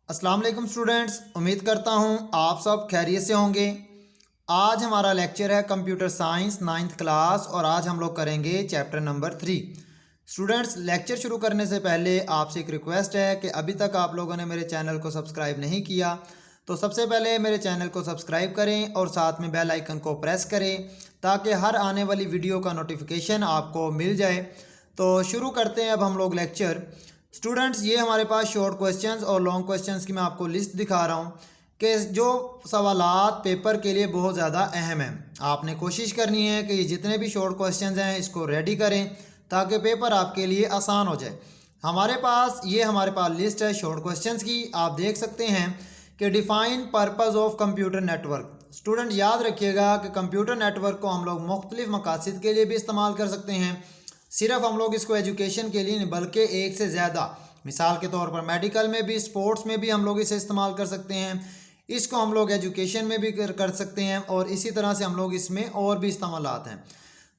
अस्सलाम वालेकुम स्टूडेंट्स, उम्मीद करता हूँ आप सब खैरियत से होंगे। आज हमारा लेक्चर है कंप्यूटर साइंस 9th क्लास और आज हम लोग करेंगे चैप्टर नंबर 3। स्टूडेंट्स, लेक्चर शुरू करने से पहले आपसे एक रिक्वेस्ट है कि अभी तक आप लोगों ने मेरे चैनल को सब्सक्राइब नहीं किया तो सबसे पहले मेरे चैनल को सब्सक्राइब करें और साथ में बेल आइकन को प्रेस करें ताकि हर आने वाली वीडियो का नोटिफिकेशन आपको मिल जाए। तो शुरू करते हैं अब हम लोग लेक्चर। स्टूडेंट्स, ये हमारे पास शॉर्ट क्वेश्चंस और लॉन्ग क्वेश्चंस की मैं आपको लिस्ट दिखा रहा हूँ कि जो सवालात पेपर के लिए बहुत ज़्यादा अहम हैं। आपने कोशिश करनी है कि ये जितने भी शॉर्ट क्वेश्चंस हैं इसको रेडी करें ताकि पेपर आपके लिए आसान हो जाए। हमारे पास लिस्ट है शॉर्ट क्वेश्चंस की। आप देख सकते हैं कि define purpose of computer network. Student याद रखिएगा कि कंप्यूटर नेटवर्क को हम लोग मुख्तलिफ मकासद के लिए भी इस्तेमाल कर सकते हैं। सिर्फ हम लोग इसको एजुकेशन के लिए नहीं बल्कि एक से ज़्यादा, मिसाल के तौर पर मेडिकल में भी, स्पोर्ट्स में भी हम लोग इसे इस्तेमाल कर सकते हैं। इसको हम लोग एजुकेशन में भी कर सकते हैं और इसी तरह से हम लोग इसमें और भी इस्तेमालात हैं।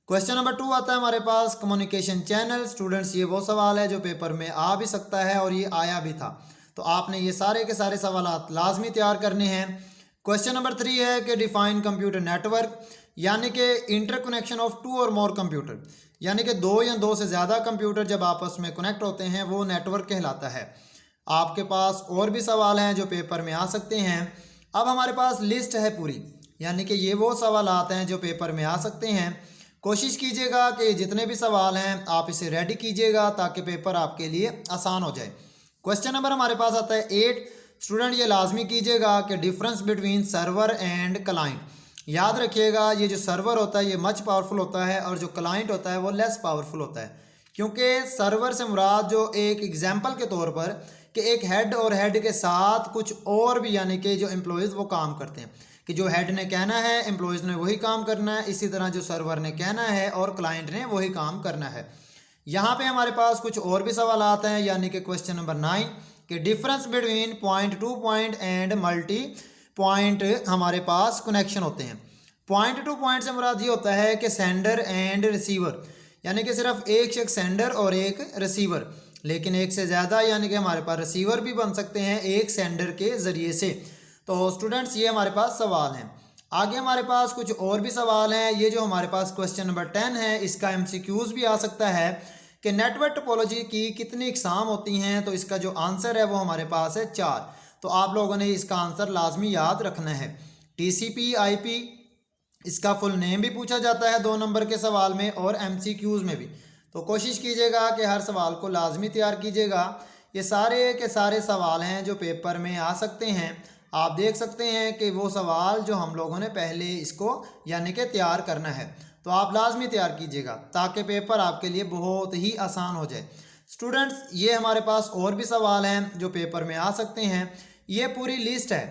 क्वेश्चन नंबर 2 आता है हमारे पास कम्युनिकेशन चैनल। स्टूडेंट्स, ये वो सवाल है जो पेपर में आ भी सकता है और ये आया भी था, तो आपने ये सारे के सारे सवालात लाजमी तैयार करने हैं। क्वेश्चन नंबर 3 है कि डिफाइन कंप्यूटर नेटवर्क, यानी कि इंटरकनेक्शन ऑफ टू और मोर कंप्यूटर, यानी कि दो या दो से ज़्यादा कंप्यूटर जब आपस में कनेक्ट होते हैं वो नेटवर्क कहलाता है। आपके पास और भी सवाल हैं जो पेपर में आ सकते हैं। अब हमारे पास लिस्ट है पूरी, यानी कि ये वो सवालात हैं जो पेपर में आ सकते हैं। कोशिश कीजिएगा कि जितने भी सवाल हैं आप इसे रेडी कीजिएगा ताकि पेपर आपके लिए आसान हो जाए। क्वेश्चन नंबर हमारे पास आता है 8। स्टूडेंट, ये लाजमी कीजिएगा कि difference between server and client. याद रखिएगा, ये जो सर्वर होता है ये मच पावरफुल होता है और जो क्लाइंट होता है वो लेस पावरफुल होता है, क्योंकि सर्वर से मुराद जो एक एग्जाम्पल के तौर पर कि एक हेड और हेड के साथ कुछ और भी, यानी कि जो एम्प्लॉयज़ वो काम करते हैं कि जो हेड ने कहना है एम्प्लॉयज़ ने वही काम करना है, इसी तरह जो सर्वर ने कहना है और क्लाइंट ने वही काम करना है। यहाँ पे हमारे पास कुछ और भी सवाल आते हैं, यानी कि क्वेश्चन नंबर 9 कि difference between point two point and multi point हमारे पास कनेक्शन होते हैं। पॉइंट टू पॉइंट से मुराद ये होता है कि सेंडर एंड रिसीवर, यानी कि सिर्फ एक शख्स सेंडर और एक रिसीवर, लेकिन एक से ज़्यादा, यानी कि हमारे पास रिसीवर भी बन सकते हैं एक सेंडर के ज़रिए से। तो स्टूडेंट्स, ये हमारे पास सवाल हैं। आगे हमारे पास कुछ और भी सवाल हैं। ये जो हमारे पास क्वेश्चन नंबर 10 है इसका MCQs भी आ सकता है कि नेटवर्क टोपोलॉजी की कितनी इकसाम होती हैं, तो इसका जो आंसर है वो हमारे पास है 4। तो आप लोगों ने इसका आंसर लाजमी याद रखना है। TCP IP, इसका फुल नेम भी पूछा जाता है 2 नंबर के सवाल में और MCQs में भी। तो कोशिश कीजिएगा कि हर सवाल को लाजमी तैयार कीजिएगा। ये सारे के सारे सवाल हैं जो पेपर में आ सकते हैं। आप देख सकते हैं कि वो सवाल जो हम लोगों ने पहले इसको यानी कि तैयार करना है, तो आप लाजमी तैयार कीजिएगा ताकि पेपर आपके लिए बहुत ही आसान हो जाए। स्टूडेंट्स, ये हमारे पास और भी सवाल हैं जो पेपर में आ सकते हैं। ये पूरी लिस्ट है,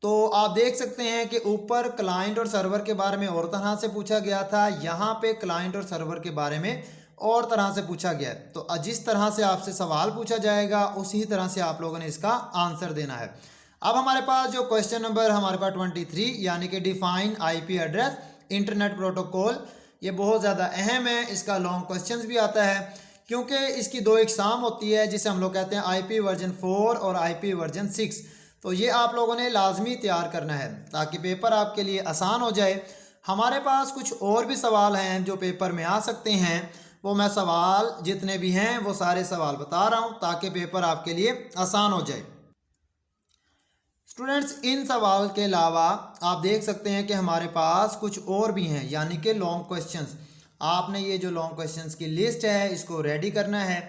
तो आप देख सकते हैं कि ऊपर क्लाइंट और सर्वर के बारे में और तरह से पूछा गया था, यहाँ पे क्लाइंट और सर्वर के बारे में और तरह से पूछा गया है। तो जिस तरह से आपसे सवाल पूछा जाएगा उसी तरह से आप लोगों ने इसका आंसर देना है। अब हमारे पास जो क्वेश्चन नंबर हमारे पास 23, यानी कि define IP address internet protocol, ये बहुत ज़्यादा अहम है। इसका लॉन्ग क्वेश्चंस भी आता है क्योंकि इसकी 2 एग्ज़ाम होती है जिसे हम लोग कहते हैं IP वर्जन 4 और IP वर्जन 6। तो ये आप लोगों ने लाजमी तैयार करना है ताकि पेपर आपके लिए आसान हो जाए। हमारे पास कुछ और भी सवाल हैं जो पेपर में आ सकते हैं, वो मैं सवाल जितने भी हैं वो सारे सवाल बता रहा हूँ ताकि पेपर आपके लिए आसान हो जाए। स्टूडेंट्स, इन सवाल के अलावा आप देख सकते हैं कि हमारे पास कुछ और भी हैं, यानी कि लॉन्ग क्वेश्चंस। आपने ये जो लॉन्ग क्वेश्चंस की लिस्ट है इसको रेडी करना है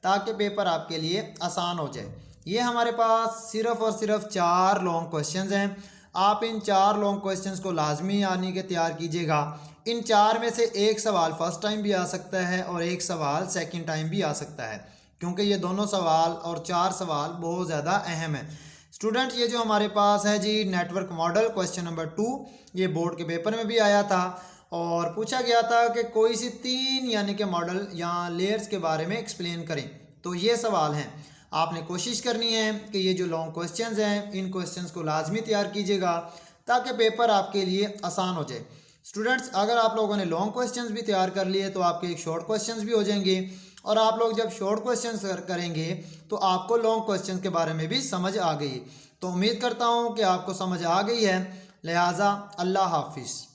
ताकि पेपर आपके लिए आसान हो जाए। ये हमारे पास सिर्फ और सिर्फ 4 लॉन्ग क्वेश्चंस हैं। आप इन 4 लॉन्ग क्वेश्चंस को लाजमी यानी कि तैयार कीजिएगा। इन 4 में से एक सवाल फर्स्ट टाइम भी आ सकता है और एक सवाल सेकंड टाइम भी आ सकता है, क्योंकि ये दोनों सवाल और 4 सवाल बहुत ज़्यादा अहम है। स्टूडेंट, ये जो हमारे पास है G network model, question number 2, ये बोर्ड के पेपर में भी आया था और पूछा गया था कि कोई सी 3 यानी कि मॉडल या लेयर्स के बारे में एक्सप्लेन करें। तो ये सवाल हैं। आपने कोशिश करनी है कि ये जो लॉन्ग क्वेश्चंस हैं इन क्वेश्चंस को लाजमी तैयार कीजिएगा ताकि पेपर आपके लिए आसान हो जाए। स्टूडेंट्स, अगर आप लोगों ने लॉन्ग क्वेश्चंस भी तैयार कर लिए तो आपके एक शॉर्ट क्वेश्चंस भी हो जाएंगे और आप लोग जब शॉर्ट क्वेश्चन करेंगे तो आपको लॉन्ग क्वेश्चन के बारे में भी समझ आ गई। तो उम्मीद करता हूँ कि आपको समझ आ गई है। लिहाजा अल्लाह हाफिज़।